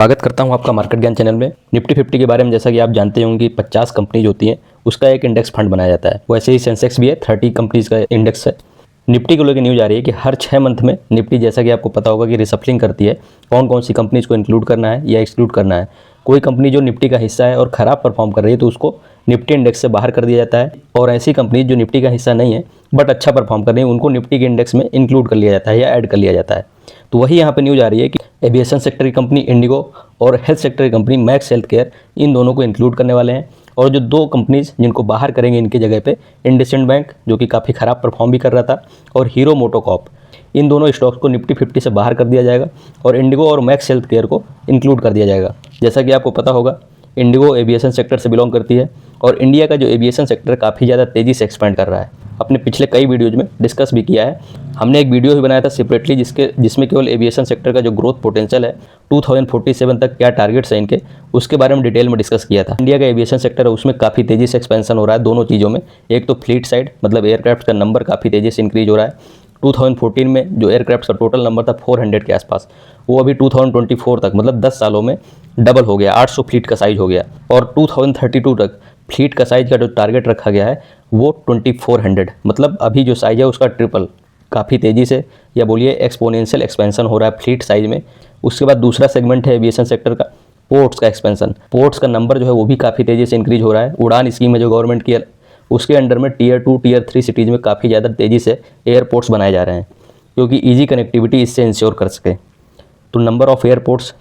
स्वागत करता हूं आपका मार्केट ज्ञान चैनल में। निफ्टी 50 के बारे में जैसा कि आप जानते होंगे 50 कंपनीज होती हैं, उसका एक इंडेक्स फंड बनाया जाता है। वैसे ही सेंसेक्स भी है, 30 कंपनीज का इंडेक्स है। निफ्टी को लेकर न्यूज़ आ रही है कि हर 6 मंथ में निफ्टी, जैसा कि आपको पता होगा कि रिसफलिंग करती है, कौन कौन सी कंपनीज को इंक्लूड करना है या एक्सक्लूड करना है। कोई कंपनी जो निफ्टी का हिस्सा है और ख़राब परफॉर्म कर रही है तो उसको निफ्टी इंडेक्स से बाहर कर दिया जाता है, और ऐसी कंपनी जो निफ्टी का हिस्सा नहीं है बट अच्छा परफॉर्म कर रही है उनको निफ्टी के इंडेक्स में इंक्लूड कर लिया जाता है या ऐड कर लिया जाता है। तो वही यहाँ पे न्यूज़ आ रही है कि एविएशन सेक्टर की कंपनी इंडिगो और हेल्थ सेक्टर की कंपनी मैक्स हेल्थ केयर, इन दोनों को इंक्लूड करने वाले हैं। और जो दो कंपनीज जिनको बाहर करेंगे इनकी जगह पे, इंडसइंड बैंक जो कि काफ़ी ख़राब परफॉर्म भी कर रहा था, और हीरो मोटोकॉर्प, इन दोनों स्टॉक्स को निफ्टी 50 से बाहर कर दिया जाएगा और इंडिगो और मैक्स हेल्थ केयर को इंक्लूड कर दिया जाएगा। जैसा कि आपको पता होगा इंडिगो एविएशन सेक्टर से बिलोंग करती है और इंडिया का जो एविएशन सेक्टर काफ़ी ज़्यादा तेज़ी से एक्सपेंड कर रहा है। अपने पिछले कई वीडियोज़ में डिस्कस भी किया है। हमने एक वीडियो भी बनाया था सेपरेटली जिसमें केवल एविएशन सेक्टर का जो ग्रोथ पोटेंशियल है 2047 तक क्या टारगेट्स हैं इनके, उसके बारे में डिटेल में डिस्कस किया था। इंडिया का एविएशन सेक्टर है उसमें काफ़ी तेज़ी से एक्सपेंशन हो रहा है दोनों चीज़ों में। एक तो फ्लीट साइड, मतलब एयरक्राफ्ट का नंबर काफ़ी तेज़ी से इंक्रीज हो रहा है। 2014 में जो एयरक्राफ्ट का टोटल नंबर था 400 के आसपास, वो अभी 2024 तक मतलब 10 सालों में डबल हो गया, 800 फ्लीट का साइज हो गया। और 2032 तक फ्लीट का साइज का जो टारगेट रखा गया है वो 2400, मतलब अभी जो साइज है उसका ट्रिपल। काफ़ी तेज़ी से या बोलिए एक्सपोनेंशियल एक्सपेंशन हो रहा है फ्लीट साइज में। उसके बाद दूसरा सेगमेंट है एविएशन सेक्टर का, पोर्ट्स का एक्सपेंशन। पोर्ट्स का नंबर जो है वो भी काफ़ी तेज़ी से इंक्रीज हो रहा है। उड़ान स्कीम है जो गवर्नमेंट की, उसके अंडर में टीयर 2 टीयर 3 सिटीज़ में काफ़ी ज़्यादा तेज़ी से एयरपोर्ट्स बनाए जा रहे हैं क्योंकि ईजी कनेक्टिविटी इससे इंश्योर कर सके। तो नंबर ऑफ़ एयरपोर्ट्स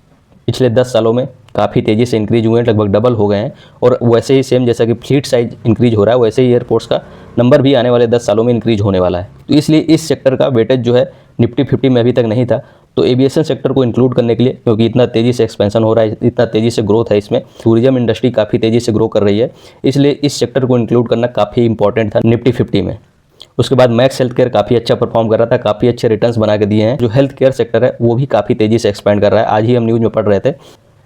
पिछले 10 सालों में काफ़ी तेज़ी से इंक्रीज हुए हैं, लगभग डबल हो गए हैं। और वैसे ही सेम जैसा कि फ्लीट साइज इंक्रीज हो रहा है वैसे ही एयरपोर्ट्स का नंबर भी आने वाले 10 सालों में इंक्रीज होने वाला है। तो इसलिए इस सेक्टर का वेटेज जो है निफ्टी 50 में अभी तक नहीं था। तो एविएशन सेक्टर को इंक्लूड करने के लिए, क्योंकि इतना तेज़ी से एक्सपेंशन हो रहा है, इतना तेज़ी से ग्रोथ है इसमें, टूरिज्म इंडस्ट्री काफ़ी तेज़ी से ग्रो कर रही है, इसलिए इस सेक्टर को इंक्लूड करना काफ़ी इंपॉर्टेंट था निफ्टी 50 में। उसके बाद मैक्स हेल्थ केयर काफ़ी अच्छा परफॉर्म कर रहा था, काफ़ी अच्छे रिटर्न्स बना के दिए हैं। जो हेल्थ केयर सेक्टर है वो भी काफ़ी तेज़ी से एक्सपेंड कर रहा है। आज ही हम न्यूज़ में पढ़ रहे थे,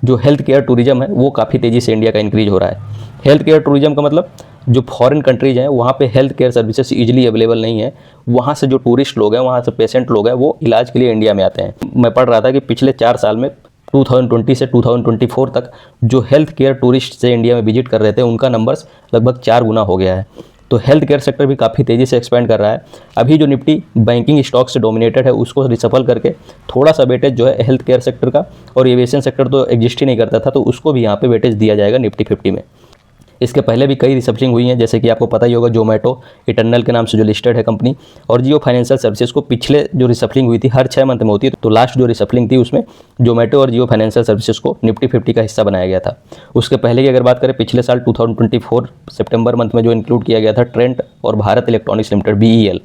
जो हेल्थ केयर टूरिज्म है वो काफ़ी तेज़ी से इंडिया का इंक्रीज हो रहा है। हेल्थ केयर टूरिज्म का मतलब जो फॉरेन कंट्रीज हैं वहाँ पे health care services easily available नहीं है, वहाँ से जो टूरिस्ट लोग हैं, वहाँ से पेशेंट लोग हैं, वो इलाज के लिए इंडिया में आते हैं। मैं पढ़ रहा था कि पिछले 4 साल में 2020 से 2024 तक जो हेल्थ केयर टूरिस्ट से इंडिया में विजिट कर रहे थे उनका नंबर्स लगभग 4 गुना हो गया है। तो हेल्थ केयर सेक्टर भी काफ़ी तेज़ी से एक्सपेंड कर रहा है। अभी जो निफ्टी बैंकिंग स्टॉक से डोमिनेटेड है उसको रिसफल करके थोड़ा सा वेटेज जो है हेल्थ केयर सेक्टर का, और एविएशन सेक्टर तो एग्जिस्ट ही नहीं करता था, तो उसको भी यहाँ पे वेटेज दिया जाएगा निफ्टी 50 में। इसके पहले भी कई रिसफलिंग हुई हैं, जैसे कि आपको पता ही होगा जोमेटो इटर्नल के नाम से जो लिस्टेड है कंपनी, और जियो फाइनेंशियल सर्विसेज को पिछले जो रिसफलिंग हुई थी हर 6 मंथ में होती है, तो लास्ट जो रिसफलिंग थी उसमें जोमेटो और जियो फाइनेंशियल सर्विसेज को निफ्टी 50 का हिस्सा बनाया गया था। उसके पहले की अगर बात करें पिछले साल 2024 सितंबर मंथ में जो इंक्लूड किया गया था ट्रेंट और भारत इलेक्ट्रॉनिक्स लिमिटेड BEL,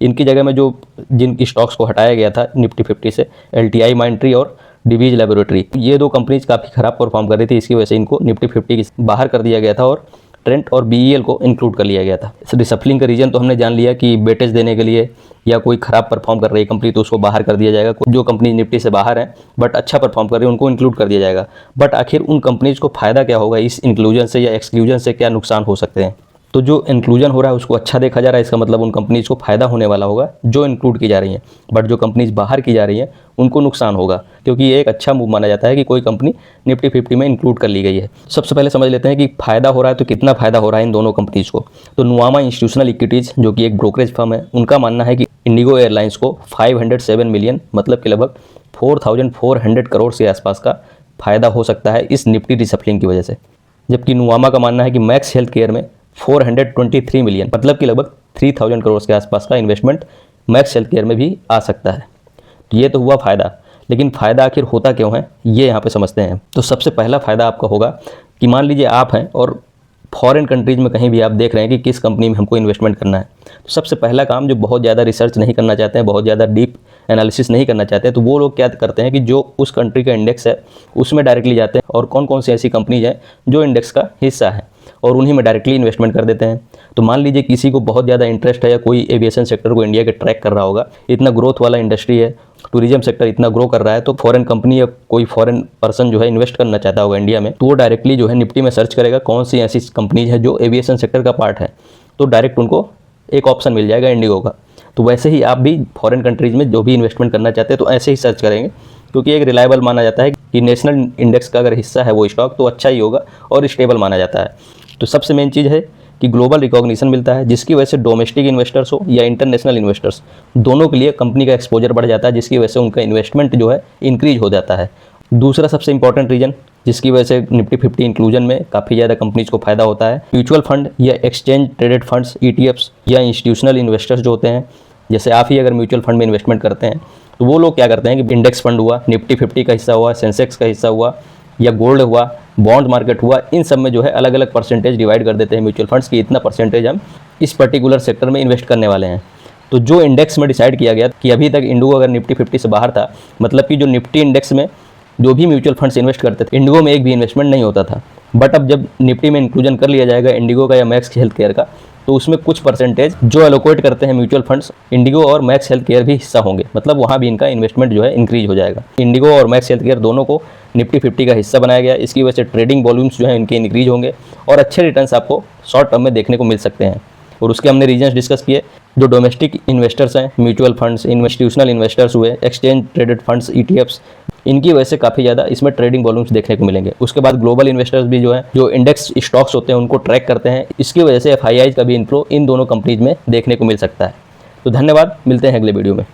इनकी जगह में जो जिनकी स्टॉक्स को हटाया गया था निफ्टी 50 से, LTI माइंट्री और डिवीज लेबोरेटरी, ये दो कंपनीज काफ़ी ख़राब परफॉर्म कर रही थी, इसकी वजह से इनको निफ्टी 50 से बाहर कर दिया गया था और ट्रेंट और BEL को इंक्लूड कर लिया गया था। इस रिसफलिंग का रीजन तो हमने जान लिया कि वेटेज देने के लिए, या कोई ख़राब परफॉर्म कर रही है कंपनी तो उसको बाहर कर दिया जाएगा। जो कंपनी निफ्टी से बाहर है बट अच्छा परफॉर्म कर रही है उनको इंक्लूड कर दिया जाएगा। बट आखिर उन कंपनीज को फ़ायदा क्या होगा इस इंक्लूजन से या एक्सक्लूजन से, क्या नुकसान हो सकते हैं? तो जो इंक्लूजन हो रहा है उसको अच्छा देखा जा रहा है, इसका मतलब उन कंपनीज को फ़ायदा होने वाला होगा जो इंक्लूड की जा रही हैं। बट जो कंपनीज बाहर की जा रही हैं उनको नुकसान होगा, क्योंकि ये एक अच्छा मूव माना जाता है कि कोई कंपनी निफ्टी 50 में इंक्लूड कर ली गई है। सबसे पहले समझ लेते हैं कि फ़ायदा हो रहा है तो कितना फ़ायदा हो रहा है इन दोनों कंपनीज़ को। तो नुआमा इंस्टीट्यूशनल इक्विटीज़ जो कि एक ब्रोकरेज फर्म है, उनका मानना है कि इंडिगो एयरलाइंस को 507 मिलियन, मतलब कि लगभग 4400 करोड़ के आसपास का फ़ायदा हो सकता है इस निफ्टी रिसफलिंग की वजह से। जबकि नुआमा का मानना है कि मैक्स हेल्थ केयर में 423 मिलियन, मतलब कि लगभग 3000 करोड़ के आसपास का इन्वेस्टमेंट मैक्स हेल्थ केयर में भी आ सकता है। तो ये तो हुआ फ़ायदा, लेकिन फ़ायदा आखिर होता क्यों है ये यहाँ पे समझते हैं। तो सबसे पहला फ़ायदा आपका होगा कि मान लीजिए आप हैं और फॉरेन कंट्रीज़ में कहीं भी आप देख रहे हैं कि किस कंपनी में हमको इन्वेस्टमेंट करना है, तो सबसे पहला काम, जो बहुत ज़्यादा रिसर्च नहीं करना चाहते हैं, बहुत ज़्यादा डीप एनालिसिस नहीं करना चाहते हैं, तो वो लोग क्या करते हैं कि जो उस कंट्री का इंडेक्स है उसमें डायरेक्टली जाते हैं और कौन कौन सी ऐसी कंपनीज हैं जो इंडेक्स का हिस्सा है और उन्हीं में डायरेक्टली इन्वेस्टमेंट कर देते हैं। तो मान लीजिए किसी को बहुत ज़्यादा इंटरेस्ट है या कोई एविएशन सेक्टर को इंडिया के ट्रैक कर रहा होगा, इतना ग्रोथ वाला इंडस्ट्री है, टूरिज्म सेक्टर इतना ग्रो कर रहा है, तो फॉरेन कंपनी या कोई फॉरेन पर्सन जो है इन्वेस्ट करना चाहता होगा इंडिया में, तो वो डायरेक्टली जो है निफ्टी में सर्च करेगा कौन सी ऐसी कंपनीज है जो एविएशन सेक्टर का पार्ट है, तो डायरेक्ट उनको एक ऑप्शन मिल जाएगा इंडिगो का। तो वैसे ही आप भी फॉरेन कंट्रीज़ में जो भी इन्वेस्टमेंट करना चाहते हैं तो ऐसे ही सर्च करेंगे क्योंकि एक रिलायबल माना जाता है कि नेशनल इंडेक्स का अगर हिस्सा है वो स्टॉक तो अच्छा ही होगा और स्टेबल माना जाता है। तो सबसे मेन चीज़ है कि ग्लोबल रिकॉग्निशन मिलता है, जिसकी वजह से डोमेस्टिक इन्वेस्टर्स हो या इंटरनेशनल इन्वेस्टर्स, दोनों के लिए कंपनी का एक्सपोजर बढ़ जाता है, जिसकी वजह से उनका इन्वेस्टमेंट जो है इंक्रीज हो जाता है। दूसरा सबसे इंपॉर्टेंट रीजन जिसकी वजह से निफ्टी 50 इंक्लूजन में काफ़ी ज़्यादा कंपनीज को फायदा होता है, म्यूचुअल फंड या एक्सचेंज ट्रेडेड फंड्स ETFs या इंस्टीट्यूशनल इन्वेस्टर्स जो होते हैं, जैसे आप ही अगर म्यूचुअल फंड में इन्वेस्टमेंट करते हैं तो वो लोग क्या करते हैं कि इंडेक्स फंड हुआ, निफ्टी 50 का हिस्सा हुआ, सेंसेक्स का हिस्सा हुआ या गोल्ड हुआ, बॉन्ड मार्केट हुआ, इन सब में जो है अलग अलग परसेंटेज डिवाइड कर देते हैं म्यूचुअल फंड्स की, इतना परसेंटेज हम इस पर्टिकुलर सेक्टर में इन्वेस्ट करने वाले हैं। तो जो इंडेक्स में डिसाइड किया गया कि अभी तक इंडिगो अगर निफ्टी 50 से बाहर था, मतलब कि जो निफ्टी इंडेक्स में जो भी म्यूचुअल फंड्स इन्वेस्ट करते थे, इंडिगो में एक भी इन्वेस्टमेंट नहीं होता था। बट अब जब निफ्टी में इंक्लूजन कर लिया जाएगा इंडिगो का या मैक्स हेल्थ केयर का, तो उसमें कुछ परसेंटेज जो एलोकेट करते हैं म्यूचुअल फंड्स, इंडिगो और मैक्स हेल्थ केयर भी हिस्सा होंगे, मतलब वहाँ भी इनका इन्वेस्टमेंट जो है इंक्रीज हो जाएगा। इंडिगो और मैक्स हेल्थ केयर दोनों को निफ्टी 50 का हिस्सा बनाया गया, इसकी वजह से ट्रेडिंग वॉल्यूम्स जो है इनके इंक्रीज होंगे और अच्छे रिटर्न्स आपको शॉर्ट टर्म में देखने को मिल सकते हैं। और उसके हमने रीजन्स डिस्कस किए, जो डोमेस्टिक इन्वेस्टर्स हैं, म्यूचुअल फंड्स, इंस्टीट्यूशनल इन्वेस्टर्स हुए, एक्सचेंज ट्रेडेड फंड्स ETFs, इनकी वजह से काफ़ी ज़्यादा इसमें ट्रेडिंग वॉल्यूम्स देखने को मिलेंगे। उसके बाद ग्लोबल इन्वेस्टर्स भी जो है, जो इंडेक्स स्टॉक्स होते हैं उनको ट्रैक करते हैं, इसकी वजह से FIIs का भी इनफ्लो इन दोनों कंपनीज में देखने को मिल सकता है। तो धन्यवाद, मिलते हैं अगले वीडियो में।